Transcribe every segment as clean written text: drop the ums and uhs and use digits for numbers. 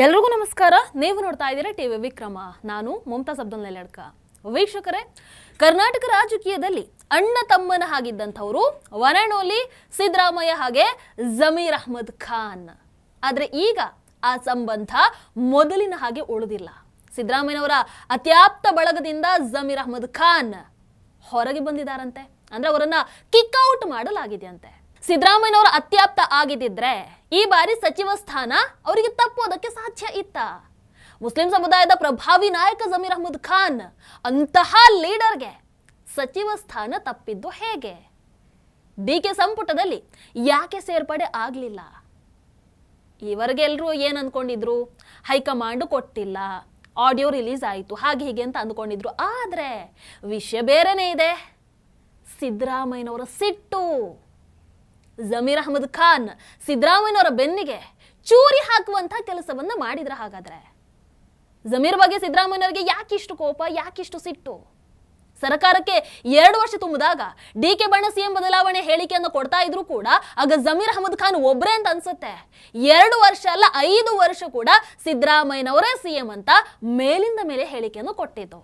ಎಲ್ರಿಗೂ ನಮಸ್ಕಾರ. ನೀವು ನೋಡ್ತಾ ಇದ್ದೀರಾ ಟಿವಿ ವಿಕ್ರಮ. ನಾನು ಮುಮ್ತಾಜ್ ಅಬ್ದುಲ್ ನೆಲಡ್ಕ. ವೀಕ್ಷಕರೇ, ಕರ್ನಾಟಕ ರಾಜಕೀಯದಲ್ಲಿ ಅಣ್ಣ ತಮ್ಮನ ಹಾಗಿದ್ದಂಥವರು ಒನ್ ಆ್ಯಂಡ್ ಓನ್ಲಿ ಸಿದ್ದರಾಮಯ್ಯ ಹಾಗೆ ಜಮೀರ್ ಅಹ್ಮದ್ ಖಾನ್. ಆದರೆ ಈಗ ಆ ಸಂಬಂಧ ಮೊದಲಿನ ಹಾಗೆ ಉಳಿದಿಲ್ಲ. ಸಿದ್ದರಾಮಯ್ಯನವರ ಅತ್ಯಾಪ್ತ ಬಳಗದಿಂದ ಜಮೀರ್ ಅಹ್ಮದ್ ಖಾನ್ ಹೊರಗೆ ಬಂದಿದ್ದಾರಂತೆ. ಅಂದ್ರೆ ಅವರನ್ನ ಕಿಕ್ಔಟ್ ಮಾಡಲಾಗಿದೆಯಂತೆ. ಸಿದ್ದರಾಮಯ್ಯನವರ ಅತ್ಯಾಪ್ತ ಆಗಿದ್ದಿದ್ರೆ ಈ ಬಾರಿ ಸಚಿವ ಸ್ಥಾನ ಅವರಿಗೆ ತಪ್ಪೋದಕ್ಕೆ ಸಾಧ್ಯ ಇತ್ತ? ಮುಸ್ಲಿಂ ಸಮುದಾಯದ ಪ್ರಭಾವಿ ನಾಯಕ ಜಮೀರ್ ಅಹ್ಮದ್ ಖಾನ್ ಅಂತಹ ಲೀಡರ್ಗೆ ಸಚಿವ ಸ್ಥಾನ ತಪ್ಪಿದ್ದು ಹೇಗೆ? ಡಿಕೆ ಸಂಪುಟದಲ್ಲಿ ಯಾಕೆ ಸೇರ್ಪಡೆ ಆಗಲಿಲ್ಲ? ಈವರೆಗೆ ಎಲ್ಲರೂ ಏನು ಅಂದ್ಕೊಂಡಿದ್ರು? ಹೈಕಮಾಂಡ್ ಕೊಟ್ಟಿಲ್ಲ, ಆಡಿಯೋ ರಿಲೀಸ್ ಆಯಿತು, ಹಾಗೆ ಹೀಗೆ ಅಂತ ಅಂದ್ಕೊಂಡಿದ್ರು. ಆದರೆ ವಿಷಯ ಬೇರೆನೇ ಇದೆ. ಸಿದ್ದರಾಮಯ್ಯನವರ ಸಿಟ್ಟು. ಜಮೀರ್ ಅಹ್ಮದ್ ಖಾನ್ ಸಿದ್ದರಾಮಯ್ಯನವರ ಬೆನ್ನಿಗೆ ಚೂರಿ ಹಾಕುವಂತ ಕೆಲಸವನ್ನ ಮಾಡಿದ್ರ? ಹಾಗಾದ್ರೆ ಜಮೀರ್ ಬಗ್ಗೆ ಸಿದ್ದರಾಮಯ್ಯನವರಿಗೆ ಯಾಕಿಷ್ಟು ಕೋಪ, ಯಾಕಿಷ್ಟು ಸಿಟ್ಟು? ಸರ್ಕಾರಕ್ಕೆ 2 ವರ್ಷ ತುಂಬಿದಾಗ ಡಿಕೆ ಬಣ್ಣ ಸಿಎಂ ಬದಲಾವಣೆ ಹೇಳಿಕೆಯನ್ನು ಕೊಡ್ತಾ ಇದ್ರು ಕೂಡ ಆಗ ಜಮೀರ್ ಅಹ್ಮದ್ ಖಾನ್ ಒಬ್ಬರೇ ಅಂತ ಅನ್ಸುತ್ತೆ. 2 ವರ್ಷ ಅಲ್ಲ 5 ವರ್ಷ ಕೂಡ ಸಿದ್ದರಾಮಯ್ಯನವರೇ ಸಿಎಂ ಅಂತ ಮೇಲಿಂದ ಮೇಲೆ ಹೇಳಿಕೆಯನ್ನು ಕೊಟ್ಟಿದ್ದು.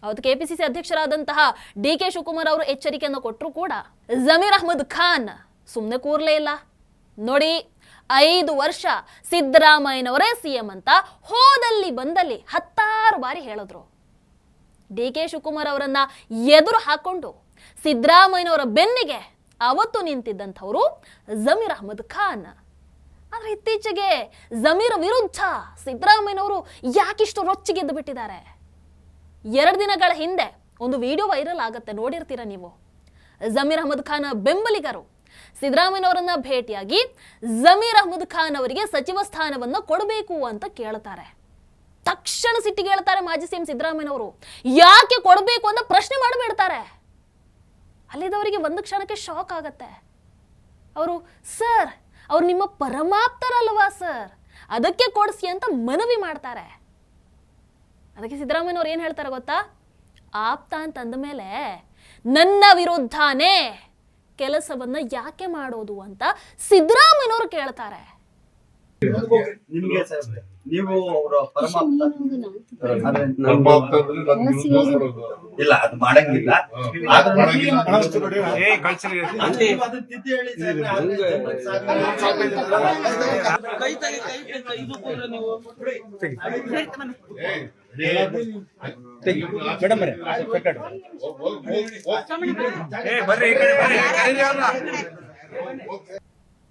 ಅವತ್ತು ಕೆಪಿಸಿಸಿ ಅಧ್ಯಕ್ಷರಾದಂತಹ ಡಿಕೆ ಶಿವಕುಮಾರ್ ಅವರು ಎಚ್ಚರಿಕೆಯನ್ನು ಕೊಟ್ಟರು ಕೂಡ ಜಮೀರ್ ಅಹ್ಮದ್ ಖಾನ್ ಸುಮ್ಮನೆ ಕೂರ್ಲೇ ಇಲ್ಲ. ನೋಡಿ, 5 ವರ್ಷ ಸಿದ್ದರಾಮಯ್ಯನವರೇ ಸಿಎಂ ಅಂತ ಹೋದಲ್ಲಿ ಬಂದಲ್ಲಿ 10 ಬಾರಿ ಹೇಳಿದ್ರು. ಡಿಕೆ ಶಿವಕುಮಾರ್ ಅವರನ್ನ ಎದುರು ಹಾಕೊಂಡು ಸಿದ್ದರಾಮಯ್ಯನವರ ಬೆನ್ನಿಗೆ ಅವತ್ತು ನಿಂತಿದ್ದಂಥವರು ಜಮೀರ್ ಅಹ್ಮದ್ ಖಾನ್. ಆದ್ರೆ ಇತ್ತೀಚೆಗೆ ಜಮೀರ್ ವಿರುದ್ಧ ಸಿದ್ದರಾಮಯ್ಯನವರು ಯಾಕಿಷ್ಟು ರೊಚ್ಚಿಗೆದ್ದು ಬಿಟ್ಟಿದ್ದಾರೆ? 2 ದಿನಗಳ ಹಿಂದೆ ಒಂದು ವಿಡಿಯೋ ವೈರಲ್ ಆಗತ್ತೆ, ನೋಡಿರ್ತೀರ ನೀವು. ಜಮೀರ್ ಅಹ್ಮದ್ ಖಾನ್ ಬೆಂಬಲಿಗರು ಸಿದ್ದರಾಮಯ್ಯನವರನ್ನ ಭೇಟಿಯಾಗಿ ಜಮೀರ್ ಅಹ್ಮದ್ ಖಾನ್ ಅವರಿಗೆ ಸಚಿವ ಸ್ಥಾನವನ್ನು ಕೊಡಬೇಕು ಅಂತ ಕೇಳ್ತಾರೆ. ತಕ್ಷಣ ಸಿಟ್ಟಿಗೆ ಹೇಳ್ತಾರೆ ಮಾಜಿ ಸಿಎಂ ಸಿದ್ದರಾಮಯ್ಯನವರು. ಯಾಕೆ ಕೊಡಬೇಕು ಅಂತ ಪ್ರಶ್ನೆ ಮಾಡಿಬಿಡ್ತಾರೆ. ಅಲ್ಲಿದ್ದವರಿಗೆ ಒಂದು ಕ್ಷಣಕ್ಕೆ ಶಾಕ್ ಆಗತ್ತೆ. ಅವರು, ಸರ್, ಅವ್ರು ನಿಮ್ಮ ಪರಮಾಪ್ತರಲ್ವಾ ಸರ್, ಅದಕ್ಕೆ ಕೊಡಿಸಿ ಅಂತ ಮನವಿ ಮಾಡ್ತಾರೆ. ಅದಕ್ಕೆ ಸಿದ್ದರಾಮಯ್ಯನವ್ರು ಏನ್ ಹೇಳ್ತಾರೆ ಗೊತ್ತಾ? ಆಪ್ತ ಅಂತಂದ ಮೇಲೆ ನನ್ನ ವಿರುದ್ಧನೇ ಕೆಲಸವನ್ನ ಯಾಕೆ ಮಾಡೋದು ಅಂತ ಸಿದ್ದರಾಮಯ್ಯನವರು ಕೇಳ್ತಾರೆ. ನೀವು ಅವರ ಪರಮಾಪ್ತ ಇಲ್ಲ, ಅದು ಮಾಡಂಗಿಲ್ಲ.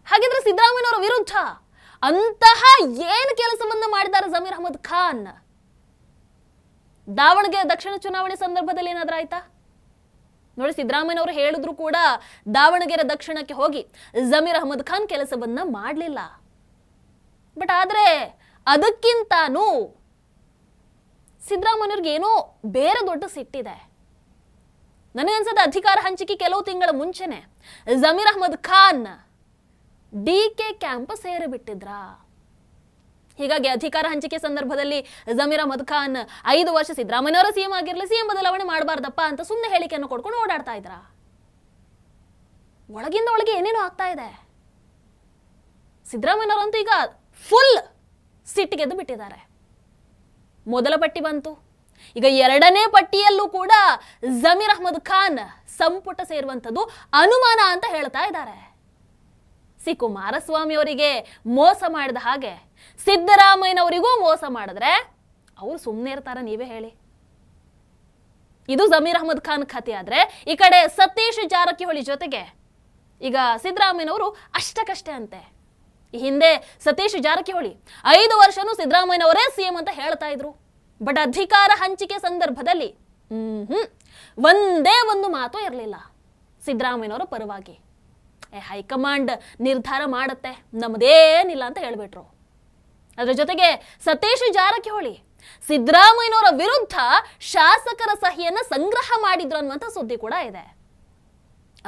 ಹಾಗಿದ್ರೆ ಸಿದ್ದರಾಮಯ್ಯನವರ ವಿರುದ್ಧ ಅಂತಹ ಏನು ಕೆಲಸವನ್ನ ಮಾಡಿದ್ದಾರೆ ಜಮೀರ್ ಅಹ್ಮದ್ ಖಾನ್? ದಾವಣಗೆರೆ ದಕ್ಷಿಣ ಚುನಾವಣೆ ಸಂದರ್ಭದಲ್ಲಿ ಏನಾದ್ರೂ ಆಯ್ತಾ? ನೋಡಿ, ಸಿದ್ದರಾಮಯ್ಯನವರು ಹೇಳಿದ್ರು ಕೂಡ ದಾವಣಗೆರೆ ದಕ್ಷಿಣಕ್ಕೆ ಹೋಗಿ ಜಮೀರ್ ಅಹ್ಮದ್ ಖಾನ್ ಕೆಲಸವನ್ನ ಮಾಡಲಿಲ್ಲ. ಬಟ್ ಆದ್ರೆ ಅದಕ್ಕಿಂತಾನು ಸಿದ್ದರಾಮಯ್ಯವ್ರಿಗೆ ಏನೋ ಬೇರೆ ದೊಡ್ಡ ಸಿಟ್ಟಿದೆ. ನನಗನ್ಸದ ಅಧಿಕಾರ ಹಂಚಿಕೆ ಕೆಲವು ತಿಂಗಳ ಮುಂಚೆನೆ ಜಮೀರ್ ಅಹ್ಮದ್ ಖಾನ್ ಡಿಕೆ ಕ್ಯಾಂಪ್ ಸೇರಿಬಿಟ್ಟಿದ್ರ. ಹೀಗಾಗಿ ಅಧಿಕಾರ ಹಂಚಿಕೆ ಸಂದರ್ಭದಲ್ಲಿ ಜಮೀರ್ ಅಹ್ಮದ್ ಖಾನ್ 5 ವರ್ಷ ಸಿದ್ದರಾಮಯ್ಯನವರ ಸಿಎಂ ಆಗಿರ್ಲಿ, ಸಿಎಂ ಬದಲಾವಣೆ ಮಾಡಬಾರ್ದಪ್ಪ ಅಂತ ಸುಮ್ಮನೆ ಹೇಳಿಕೆಯನ್ನು ಕೊಡ್ಕೊಂಡು ಓಡಾಡ್ತಾ ಇದ್ರ. ಒಳಗಿಂದ ಒಳಗೆ ಏನೇನೋ ಆಗ್ತಾ ಇದೆ. ಸಿದ್ದರಾಮಯ್ಯನವರಂತೂ ಈಗ ಫುಲ್ ಸಿಟ್ಟಿಗೆದ್ದು ಬಿಟ್ಟಿದ್ದಾರೆ. ಮೊದಲ ಪಟ್ಟಿ ಬಂತು, ಈಗ 2ನೇ ಪಟ್ಟಿಯಲ್ಲೂ ಕೂಡ ಜಮೀರ್ ಅಹ್ಮದ್ ಖಾನ್ ಸಂಪುಟ ಸೇರುವಂಥದ್ದು ಅನುಮಾನ ಅಂತ ಹೇಳ್ತಾ ಇದ್ದಾರೆ. ಕುಮಾರಸ್ವಾಮಿ ಅವರಿಗೆ ಮೋಸ ಮಾಡಿದ ಹಾಗೆ ಸಿದ್ದರಾಮಯ್ಯನವರಿಗೂ ಮೋಸ ಮಾಡಿದ್ರೆ ಅವ್ರು ಸುಮ್ಮನೆ ಇರ್ತಾರ? ನೀವೇ ಹೇಳಿ. ಇದು ಜಮೀರ್ ಅಹ್ಮದ್ ಖಾನ್ ಕಥೆ. ಆದ್ರೆ ಈ ಕಡೆ ಸತೀಶ್ ಜಾರಕಿಹೊಳಿ ಜೊತೆಗೆ ಈಗ ಸಿದ್ದರಾಮಯ್ಯನವರು ಅಷ್ಟಕ್ಕಷ್ಟೇ ಅಂತೆ. ಈ ಹಿಂದೆ ಸತೀಶ್ ಜಾರಕಿಹೊಳಿ 5 ವರ್ಷನೂ ಸಿದ್ದರಾಮಯ್ಯನವರೇ ಸಿಎಂ ಅಂತ ಹೇಳ್ತಾ ಇದ್ರು. ಬಟ್ ಅಧಿಕಾರ ಹಂಚಿಕೆ ಸಂದರ್ಭದಲ್ಲಿ ಒಂದೇ ಒಂದು ಮಾತು ಇರಲಿಲ್ಲ ಸಿದ್ದರಾಮಯ್ಯನವರ ಪರವಾಗಿ. ಹೈಕಮಾಂಡ್ ನಿರ್ಧಾರ ಮಾಡತ್ತೆ, ನಮ್ಮದೇನಿಲ್ಲ ಅಂತ ಹೇಳ್ಬಿಟ್ರು. ಅದರ ಜೊತೆಗೆ ಸತೀಶ್ ಜಾರಕಿಹೊಳಿ ಸಿದ್ದರಾಮಯ್ಯನವರ ವಿರುದ್ಧ ಶಾಸಕರ ಸಹಿಯನ್ನ ಸಂಗ್ರಹ ಮಾಡಿದ್ರು ಅನ್ನುವಂಥ ಸುದ್ದಿ ಕೂಡ ಇದೆ.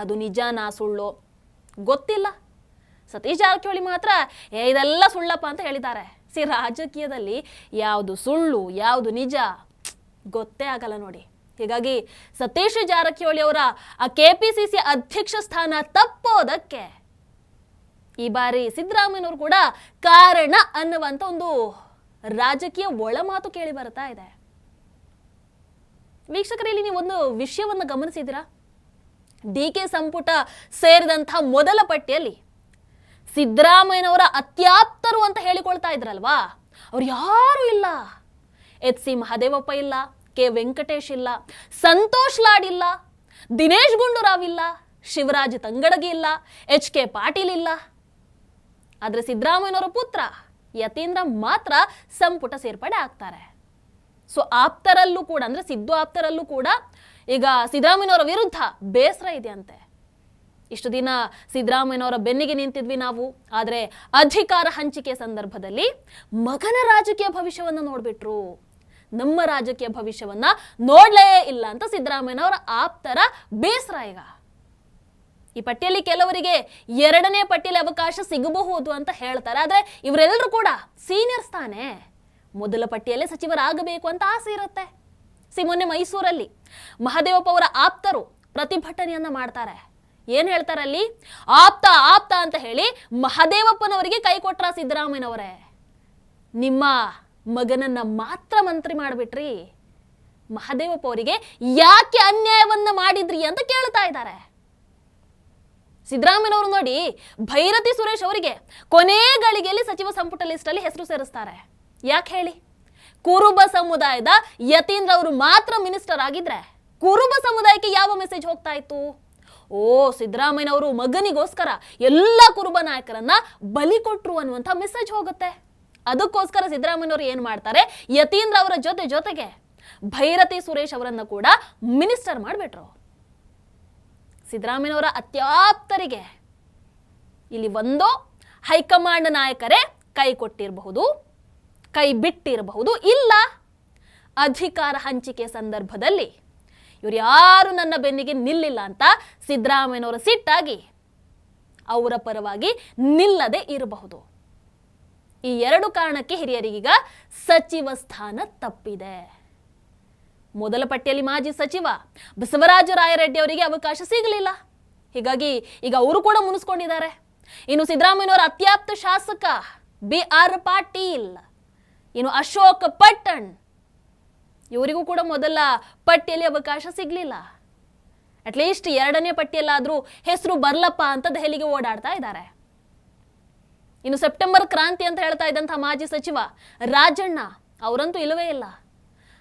ಅದು ನಿಜನಾ ಸುಳ್ಳು ಗೊತ್ತಿಲ್ಲ. ಸತೀಶ್ ಜಾರಕಿಹೊಳಿ ಮಾತ್ರ ಇದೆಲ್ಲ ಸುಳ್ಳಪ್ಪ ಅಂತ ಹೇಳಿದ್ದಾರೆ. ರಾಜಕೀಯದಲ್ಲಿ ಯಾವುದು ಸುಳ್ಳು ಯಾವುದು ನಿಜ ಗೊತ್ತೇ ಆಗಲ್ಲ ನೋಡಿ. ಹೀಗಾಗಿ ಸತೀಶ್ ಜಾರಕಿಹೊಳಿ ಅವರ ಆ ಕೆಪಿಸಿಸಿ ಅಧ್ಯಕ್ಷ ಸ್ಥಾನ ತಪ್ಪೋದಕ್ಕೆ ಈ ಬಾರಿ ಸಿದ್ದರಾಮಯ್ಯನವರು ಕೂಡ ಕಾರಣ ಅನ್ನುವಂಥ ಒಂದು ರಾಜಕೀಯ ಒಳಮಾತು ಕೇಳಿ ಬರ್ತಾ ಇದೆ. ವೀಕ್ಷಕರಲ್ಲಿ ನೀವು ಒಂದು ವಿಷಯವನ್ನು ಗಮನಿಸಿದಿರಾ? ಡಿ.ಕೆ. ಸಂಪುಟ ಸೇರಿದಂತಹ ಮೊದಲ ಪಟ್ಟಿಯಲ್ಲಿ ಸಿದ್ದರಾಮಯ್ಯನವರ ಅತ್ಯಾಪ್ತರು ಅಂತ ಹೇಳಿಕೊಳ್ತಾ ಇದ್ರಲ್ವಾ, ಅವ್ರು ಯಾರು ಇಲ್ಲ. ಎಚ್.ಸಿ. ಮಹದೇವಪ್ಪ ಇಲ್ಲ, ಕೆ. ವೆಂಕಟೇಶ್ ಇಲ್ಲ, ಸಂತೋಷ್ ಲಾಡ್ ಇಲ್ಲ, ದಿನೇಶ್ ಗುಂಡೂರಾವ್ ಇಲ್ಲ, ಶಿವರಾಜ್ ತಂಗಡಗಿ ಇಲ್ಲ, ಎಚ್.ಕೆ. ಪಾಟೀಲ್ ಇಲ್ಲ. ಆದ್ರೆ ಸಿದ್ದರಾಮಯ್ಯನವರ ಪುತ್ರ ಯತೀಂದ್ರ ಮಾತ್ರ ಸಂಪುಟ ಸೇರ್ಪಡೆ ಆಗ್ತಾರೆ. ಸೊ ಆಪ್ತರಲ್ಲೂ ಕೂಡ, ಅಂದ್ರೆ ಸಿದ್ದು ಆಪ್ತರಲ್ಲೂ ಕೂಡ ಈಗ ಸಿದ್ದರಾಮಯ್ಯನವರ ವಿರುದ್ಧ ಬೇಸರ ಇದೆ ಅಂತೆ. ಇಷ್ಟು ದಿನ ಸಿದ್ದರಾಮಯ್ಯನವರ ಬೆನ್ನಿಗೆ ನಿಂತಿದ್ವಿ ನಾವು, ಆದರೆ ಅಧಿಕಾರ ಹಂಚಿಕೆ ಸಂದರ್ಭದಲ್ಲಿ ಮಗನ ರಾಜಕೀಯ ಭವಿಷ್ಯವನ್ನು ನೋಡ್ಬಿಟ್ರು, ನಮ್ಮ ರಾಜಕೀಯ ಭವಿಷ್ಯವನ್ನ ನೋಡ್ಲೇ ಇಲ್ಲ ಅಂತ ಸಿದ್ದರಾಮಯ್ಯನವರ ಆಪ್ತರ ಬೇಸರ. ಈಗ ಈ ಪಟ್ಟಿಯಲ್ಲಿ ಕೆಲವರಿಗೆ ಎರಡನೇ ಪಟ್ಟಿಯಲ್ಲಿ ಅವಕಾಶ ಸಿಗಬಹುದು ಅಂತ ಹೇಳ್ತಾರೆ. ಆದ್ರೆ ಇವರೆಲ್ಲರೂ ಕೂಡ ಸೀನಿಯರ್ಸ್ ತಾನೆ, ಮೊದಲ ಪಟ್ಟಿಯಲ್ಲೇ ಸಚಿವರಾಗಬೇಕು ಅಂತ ಆಸೆ ಇರುತ್ತೆ. ಮೊನ್ನೆ ಮೈಸೂರಲ್ಲಿ ಮಹದೇವಪ್ಪ ಅವರ ಆಪ್ತರು ಪ್ರತಿಭಟನೆಯನ್ನ ಮಾಡ್ತಾರೆ. ಏನ್ ಹೇಳ್ತಾರೆ ಅಲ್ಲಿ? ಆಪ್ತ ಆಪ್ತ ಅಂತ ಹೇಳಿ ಮಹದೇವಪ್ಪನವರಿಗೆ ಕೈ ಕೊಟ್ರ ಸಿದ್ದರಾಮಯ್ಯನವರೇ, ನಿಮ್ಮ ಮಗನನ್ನ ಮಾತ್ರ ಮಂತ್ರಿ ಮಾಡ್ಬಿಟ್ರಿ, ಮಹದೇವಪ್ಪ ಅವರಿಗೆ ಯಾಕೆ ಅನ್ಯಾಯವನ್ನ ಮಾಡಿದ್ರಿ ಅಂತ ಕೇಳ್ತಾ ಇದ್ದಾರೆ. ಸಿದ್ದರಾಮಯ್ಯನವರು ನೋಡಿ, ಭೈರತಿ ಸುರೇಶ್ ಅವರಿಗೆ ಕೊನೆ ಗಳಿಗೆಯಲ್ಲಿ ಸಚಿವ ಸಂಪುಟ ಲಿಸ್ಟ್ ಅಲ್ಲಿ ಹೆಸರು ಸೇರಿಸ್ತಾರೆ. ಯಾಕೆ ಹೇಳಿ? ಕುರುಬ ಸಮುದಾಯದ ಯತೀಂದ್ರ ಅವರು ಮಾತ್ರ ಮಿನಿಸ್ಟರ್ ಆಗಿದ್ರೆ ಕುರುಬ ಸಮುದಾಯಕ್ಕೆ ಯಾವ ಮೆಸೇಜ್ ಹೋಗ್ತಾ ಇತ್ತು? ಓ, ಸಿದ್ದರಾಮಯ್ಯನವರು ಮಗನಿಗೋಸ್ಕರ ಎಲ್ಲ ಕುರುಬ ನಾಯಕರನ್ನ ಬಲಿ ಕೊಟ್ರು ಅನ್ನುವಂಥ ಮೆಸೇಜ್ ಹೋಗುತ್ತೆ. ಅದಕ್ಕೋಸ್ಕರ ಸಿದ್ದರಾಮಯ್ಯನವರು ಏನ್ ಮಾಡ್ತಾರೆ, ಯತೀಂದ್ರ ಅವರ ಜೊತೆಗೆ ಭೈರತಿ ಸುರೇಶ್ ಅವರನ್ನ ಕೂಡ ಮಿನಿಸ್ಟರ್ ಮಾಡಿಬಿಟ್ರು. ಸಿದ್ದರಾಮಯ್ಯನವರ ಅತ್ಯಾಪ್ತರಿಗೆ ಇಲ್ಲಿ ಒಂದೋ ಹೈಕಮಾಂಡ್ ನಾಯಕರೇ ಕೈ ಕೊಟ್ಟಿರಬಹುದು, ಕೈ ಬಿಟ್ಟಿರಬಹುದು, ಇಲ್ಲ ಅಧಿಕಾರ ಹಂಚಿಕೆ ಸಂದರ್ಭದಲ್ಲಿ ಇವ್ರು ಯಾರು ನನ್ನ ಬೆನ್ನಿಗೆ ನಿಲ್ಲಿಲ್ಲ ಅಂತ ಸಿದ್ದರಾಮಯ್ಯನವರು ಸಿಟ್ಟಾಗಿ ಅವರ ಪರವಾಗಿ ನಿಲ್ಲದೆ ಇರಬಹುದು. ಈ ಎರಡು ಕಾರಣಕ್ಕೆ ಹಿರಿಯರಿಗೀಗ ಸಚಿವ ಸ್ಥಾನ ತಪ್ಪಿದೆ. ಮೊದಲ ಪಟ್ಟಿಯಲ್ಲಿ ಮಾಜಿ ಸಚಿವ ಬಸವರಾಜ ರಾಯರೆಡ್ಡಿ ಅವರಿಗೆ ಅವಕಾಶ ಸಿಗಲಿಲ್ಲ, ಹೀಗಾಗಿ ಈಗ ಅವರು ಕೂಡ ಮುನಿಸ್ಕೊಂಡಿದ್ದಾರೆ. ಇನ್ನು ಸಿದ್ದರಾಮಯ್ಯನವರ ಅತ್ಯಾಪ್ತ ಶಾಸಕ ಬಿ.ಆರ್. ಪಾಟೀಲ್, ಇನ್ನು ಅಶೋಕ್ ಪಟ್ಟಣ್, ಇವರಿಗೂ ಕೂಡ ಮೊದಲ ಪಟ್ಟಿಯಲ್ಲಿ ಅವಕಾಶ ಸಿಗಲಿಲ್ಲ. ಅಟ್ಲೀಸ್ಟ್ ಎರಡನೇ ಪಟ್ಟಿಯಲ್ಲಾದ್ರೂ ಹೆಸರು ಬರ್ಲಪ್ಪ ಅಂತ ದೆಹಲಿಗೆ ಓಡಾಡ್ತಾ ಇದ್ದಾರೆ. ಇನ್ನು ಸೆಪ್ಟೆಂಬರ್ ಕ್ರಾಂತಿ ಅಂತ ಹೇಳ್ತಾ ಇದ್ದಂತಹ ಮಾಜಿ ಸಚಿವ ರಾಜಣ್ಣ ಅವರಂತೂ ಇಲ್ಲವೇ ಇಲ್ಲ.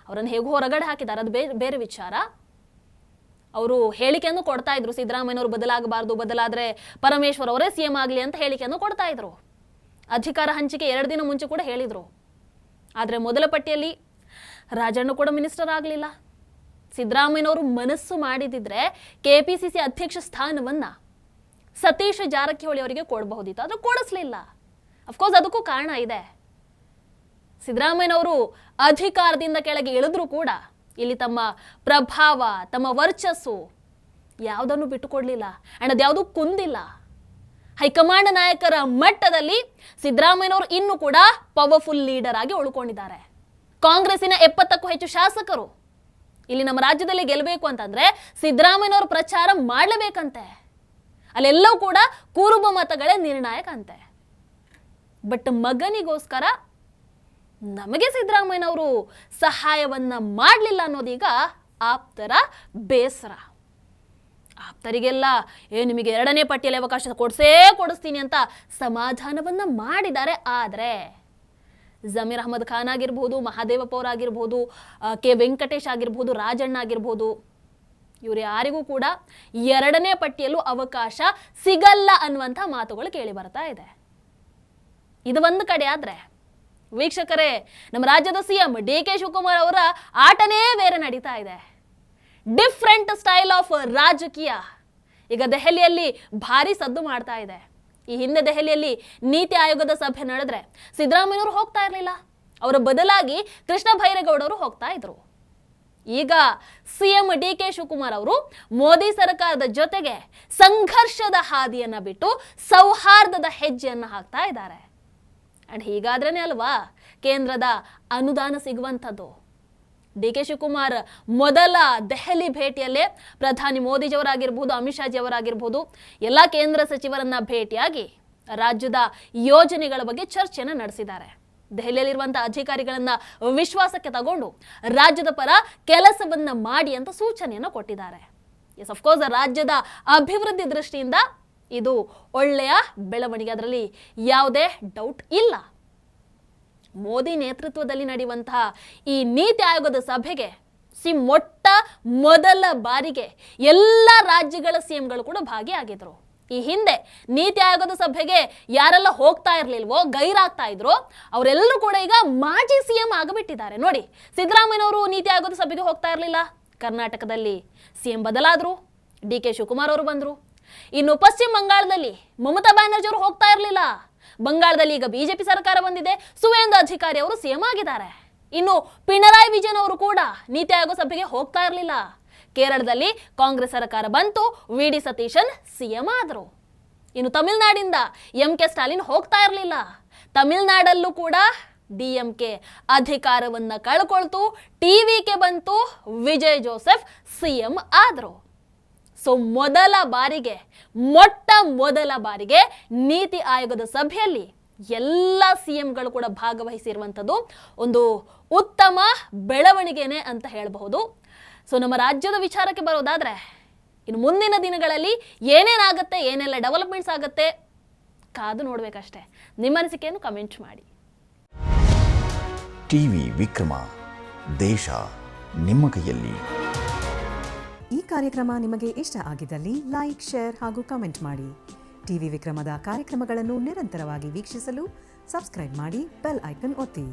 ಅವರನ್ನು ಹೇಗೂ ಹೊರಗಡೆ ಹಾಕಿದ್ದಾರೆ, ಅದು ಬೇರೆ ವಿಚಾರ. ಅವರು ಹೇಳಿಕೆಯನ್ನು ಕೊಡ್ತಾ ಇದ್ರು, ಸಿದ್ದರಾಮಯ್ಯನವರು ಬದಲಾಗಬಾರ್ದು, ಬದಲಾದ್ರೆ ಪರಮೇಶ್ವರ್ ಅವರೇ ಸಿಎಂ ಆಗಲಿ ಅಂತ ಹೇಳಿಕೆಯನ್ನು ಕೊಡ್ತಾ ಇದ್ರು. ಅಧಿಕಾರ ಹಂಚಿಕೆ 2 ದಿನ ಮುಂಚೆ ಕೂಡ ಹೇಳಿದ್ರು. ಆದರೆ ಮೊದಲ ಪಟ್ಟಿಯಲ್ಲಿ ರಾಜಣ್ಣ ಕೂಡ ಮಿನಿಸ್ಟರ್ ಆಗಲಿಲ್ಲ. ಸಿದ್ದರಾಮಯ್ಯನವರು ಮನಸ್ಸು ಮಾಡಿದಿದ್ರೆ ಕೆಪಿಸಿಸಿ ಅಧ್ಯಕ್ಷ ಸ್ಥಾನವನ್ನ ಸತೀಶ್ ಜಾರಕಿಹೊಳಿ ಅವರಿಗೆ ಕೊಡಬಹುದಿತ್ತು, ಆದ್ರೆ ಕೊಡಿಸ್ಲಿಲ್ಲ. ಅಫ್ಕೋರ್ಸ್ ಅದಕ್ಕೂ ಕಾರಣ ಇದೆ. ಸಿದ್ದರಾಮಯ್ಯನವರು ಅಧಿಕಾರದಿಂದ ಕೆಳಗೆ ಇಳಿದ್ರೂ ಕೂಡ ಇಲ್ಲಿ ತಮ್ಮ ಪ್ರಭಾವ, ತಮ್ಮ ವರ್ಚಸ್ಸು ಯಾವುದನ್ನು ಬಿಟ್ಟುಕೊಡ್ಲಿಲ್ಲ, ಅಂಡ್ ಅದ್ಯಾವುದೂ ಕುಂದಿಲ್ಲ. ಹೈಕಮಾಂಡ್ ನಾಯಕರ ಮಟ್ಟದಲ್ಲಿ ಸಿದ್ದರಾಮಯ್ಯನವರು ಇನ್ನೂ ಕೂಡ ಪವರ್ಫುಲ್ ಲೀಡರ್ ಆಗಿ ಉಳ್ಕೊಂಡಿದ್ದಾರೆ. ಕಾಂಗ್ರೆಸ್ಸಿನ 70ಕ್ಕೂ ಹೆಚ್ಚು ಶಾಸಕರು ಇಲ್ಲಿ ನಮ್ಮ ರಾಜ್ಯದಲ್ಲಿ ಗೆಲ್ಲಬೇಕು ಅಂತಂದ್ರೆ ಸಿದ್ದರಾಮಯ್ಯನವರು ಪ್ರಚಾರ ಮಾಡಲೇಬೇಕಂತೆ. ಅಲ್ಲೆಲ್ಲವೂ ಕೂಡ ಕುರುಬ ಮತಗಳೇ ನಿರ್ಣಾಯಕ ಅಂತೆ. ಬಟ್ ಮಗನಿಗೋಸ್ಕರ ನಮಗೆ ಸಿದ್ದರಾಮಯ್ಯನವರು ಸಹಾಯವನ್ನ ಮಾಡಲಿಲ್ಲ ಅನ್ನೋದೀಗ ಆಪ್ತರ ಬೇಸರ. ಆಪ್ತರಿಗೆಲ್ಲ ನಿಮಗೆ ಎರಡನೇ ಪಟ್ಟಿಯಲ್ಲಿ ಅವಕಾಶ ಕೊಡಿಸ್ತೀನಿ ಅಂತ ಸಮಾಧಾನವನ್ನ ಮಾಡಿದ್ದಾರೆ. ಆದರೆ ಜಮೀರ್ ಅಹಮದ್ ಖಾನ್ ಆಗಿರ್ಬೋದು, ಮಹಾದೇವಪ್ಪ ಅವರಾಗಿರ್ಬೋದು, ಕೆ. ವೆಂಕಟೇಶ್ ಆಗಿರ್ಬೋದು, ರಾಜಣ್ಣ ಆಗಿರ್ಬೋದು, ಇವರು ಯಾರಿಗೂ ಕೂಡ ಎರಡನೇ ಪಟ್ಟಿಯಲ್ಲೂ ಅವಕಾಶ ಸಿಗಲ್ಲ ಅನ್ನುವಂಥ ಮಾತುಗಳು ಕೇಳಿ ಬರ್ತಾ ಇದೆ. ಇದು ಒಂದು ಕಡೆ ಆದ್ರೆ ವೀಕ್ಷಕರೇ, ನಮ್ಮ ರಾಜ್ಯದ ಸಿಎಂ ಡಿ.ಕೆ. ಶಿವಕುಮಾರ್ ಅವರ ಆಟನೇ ಬೇರೆ ನಡೀತಾ ಇದೆ. ಡಿಫ್ರೆಂಟ್ ಸ್ಟೈಲ್ ಆಫ್ ರಾಜಕೀಯ ಈಗ ದೆಹಲಿಯಲ್ಲಿ ಭಾರಿ ಸದ್ದು ಮಾಡ್ತಾ ಇದೆ. ಈ ಹಿಂದೆ ದೆಹಲಿಯಲ್ಲಿ ನೀತಿ ಆಯೋಗದ ಸಭೆ ನಡೆದ್ರೆ ಸಿದ್ದರಾಮಯ್ಯನವರು ಹೋಗ್ತಾ ಇರಲಿಲ್ಲ, ಅವರ ಬದಲಾಗಿ ಕೃಷ್ಣ ಬೈರೇಗೌಡರು ಹೋಗ್ತಾ ಇದ್ರು. ಈಗ ಸಿಎಂ ಡಿ.ಕೆ. ಶಿವಕುಮಾರ್ ಅವರು ಮೋದಿ ಸರ್ಕಾರದ ಜೊತೆಗೆ ಸಂಘರ್ಷದ ಹಾದಿಯನ್ನ ಬಿಟ್ಟು ಸೌಹಾರ್ದದ ಹೆಜ್ಜೆಯನ್ನ ಹಾಕ್ತಾ ಇದ್ದಾರೆ. ಅಂಡ್ ಹೀಗಾದ್ರೇನೆ ಅಲ್ವಾ ಕೇಂದ್ರದ ಅನುದಾನ ಸಿಗುವಂಥದ್ದು. ಡಿ.ಕೆ. ಶಿವಕುಮಾರ್ ಮೊದಲ ದೆಹಲಿ ಭೇಟಿಯಲ್ಲೇ ಪ್ರಧಾನಿ ಮೋದಿಜಿಯವರಾಗಿರ್ಬೋದು, ಅಮಿತ್ ಶಾಜಿ ಅವರಾಗಿರ್ಬೋದು, ಎಲ್ಲ ಕೇಂದ್ರ ಸಚಿವರನ್ನ ಭೇಟಿಯಾಗಿ ರಾಜ್ಯದ ಯೋಜನೆಗಳ ಬಗ್ಗೆ ಚರ್ಚೆಯನ್ನು ನಡೆಸಿದ್ದಾರೆ. ದೆಹಲಿಯಲ್ಲಿರುವಂತಹ ಅಧಿಕಾರಿಗಳನ್ನ ವಿಶ್ವಾಸಕ್ಕೆ ತಗೊಂಡು ರಾಜ್ಯದ ಪರ ಕೆಲಸವನ್ನ ಮಾಡಿ ಅಂತ ಸೂಚನೆಯನ್ನು ಕೊಟ್ಟಿದ್ದಾರೆ. ಎಸ್, ಅಫ್ಕೋರ್ಸ್ ರಾಜ್ಯದ ಅಭಿವೃದ್ಧಿ ದೃಷ್ಟಿಯಿಂದ ಇದು ಒಳ್ಳೆಯ ಬೆಳವಣಿಗೆ, ಅದರಲ್ಲಿ ಯಾವುದೇ ಡೌಟ್ ಇಲ್ಲ. ಮೋದಿ ನೇತೃತ್ವದಲ್ಲಿ ನಡೆಯುವಂತಹ ಈ ನೀತಿ ಆಯೋಗದ ಸಭೆಗೆ ಮೊಟ್ಟ ಮೊದಲ ಬಾರಿಗೆ ಎಲ್ಲ ರಾಜ್ಯಗಳ ಸಿಎಂಗಳು ಕೂಡ ಭಾಗಿಯಾಗಿದ್ರು. ಈ ಹಿಂದೆ ನೀತಿ ಆಯೋಗದ ಸಭೆಗೆ ಯಾರೆಲ್ಲ ಹೋಗ್ತಾ ಇರ್ಲಿಲ್ವೋ, ಗೈರಾಗ್ತಾ ಇದ್ರು, ಅವರೆಲ್ಲರೂ ಕೂಡ ಈಗ ಮಾಜಿ ಸಿಎಂ ಆಗಿಬಿಟ್ಟಿದ್ದಾರೆ. ನೋಡಿ, ಸಿದ್ದರಾಮಯ್ಯನವರು ನೀತಿ ಆಯೋಗದ ಸಭೆಗೆ ಹೋಗ್ತಾ ಇರಲಿಲ್ಲ, ಕರ್ನಾಟಕದಲ್ಲಿ ಸಿಎಂ ಬದಲಾದ್ರು, DK ಶಿವಕುಮಾರ್ ಅವರು ಬಂದ್ರು. ಇನ್ನು ಪಶ್ಚಿಮ ಬಂಗಾಳದಲ್ಲಿ ಮಮತಾ ಬ್ಯಾನರ್ಜಿ ಅವರು ಹೋಗ್ತಾ ಇರಲಿಲ್ಲ, ಬಂಗಾಳದಲ್ಲಿ ಈಗ ಬಿಜೆಪಿ ಸರ್ಕಾರ ಬಂದಿದೆ, ಸುವೇಂದು ಅಧಿಕಾರಿ ಅವರು ಸಿಎಂ ಆಗಿದ್ದಾರೆ. ಇನ್ನು ಪಿಣರಾಯಿ ವಿಜಯನ್ ಅವರು ಕೂಡ ನೀತಿ ಆಯೋಗ ಸಭೆಗೆ ಹೋಗ್ತಾ ಇರಲಿಲ್ಲ. ಕೇರಳದಲ್ಲಿ ಕಾಂಗ್ರೆಸ್ ಸರ್ಕಾರ ಬಂತು, VD ಸತೀಶನ್ ಸಿಎಂ ಆದರು. ಇನ್ನು ತಮಿಳುನಾಡಿಂದ MK ಸ್ಟಾಲಿನ್ ಹೋಗ್ತಾ ಇರಲಿಲ್ಲ, ತಮಿಳುನಾಡಲ್ಲೂ ಕೂಡ DMK ಅಧಿಕಾರವನ್ನ ಕಳ್ಕೊಳ್ತು, TVK ಬಂತು, ವಿಜಯ್ ಜೋಸೆಫ್ ಸಿಎಂ ಆದರು. ಸೊ ಮೊಟ್ಟ ಮೊದಲ ಬಾರಿಗೆ ನೀತಿ ಆಯೋಗದ ಸಭೆಯಲ್ಲಿ ಎಲ್ಲ ಸಿಎಂಗಳು ಕೂಡ ಭಾಗವಹಿಸಿರುವಂಥದ್ದು ಒಂದು ಉತ್ತಮ ಬೆಳವಣಿಗೆನೆ ಅಂತ ಹೇಳಬಹುದು. ಸೊ ನಮ್ಮ ರಾಜ್ಯದ ವಿಚಾರಕ್ಕೆ ಬರೋದಾದ್ರೆ, ಇನ್ನು ಮುಂದಿನ ದಿನಗಳಲ್ಲಿ ಏನೇನಾಗುತ್ತೆ, ಏನೆಲ್ಲ ಡೆವಲಪ್ಮೆಂಟ್ಸ್ ಆಗುತ್ತೆ ಕಾದು ನೋಡ್ಬೇಕಷ್ಟೇ. ನಿಮ್ಮ ಅನಿಸಿಕೆಯನ್ನು ಕಮೆಂಟ್ ಮಾಡಿ. ಟಿವಿ ವಿಕ್ರಮ, ದೇಶ ನಿಮ್ಮ ಕೈಯಲ್ಲಿ. ಈ ಕಾರ್ಯಕ್ರಮ ನಿಮಗೆ ಇಷ್ಟ ಆಗಿದ್ದಲ್ಲಿ ಲೈಕ್, ಶೇರ್ ಹಾಗೂ ಕಮೆಂಟ್ ಮಾಡಿ. ಟಿವಿ ವಿಕ್ರಮದ ಕಾರ್ಯಕ್ರಮಗಳನ್ನು ನಿರಂತರವಾಗಿ ವೀಕ್ಷಿಸಲು ಸಬ್ಸ್ಕ್ರೈಬ್ ಮಾಡಿ, ಬೆಲ್ ಐಕನ್ ಒತ್ತಿ.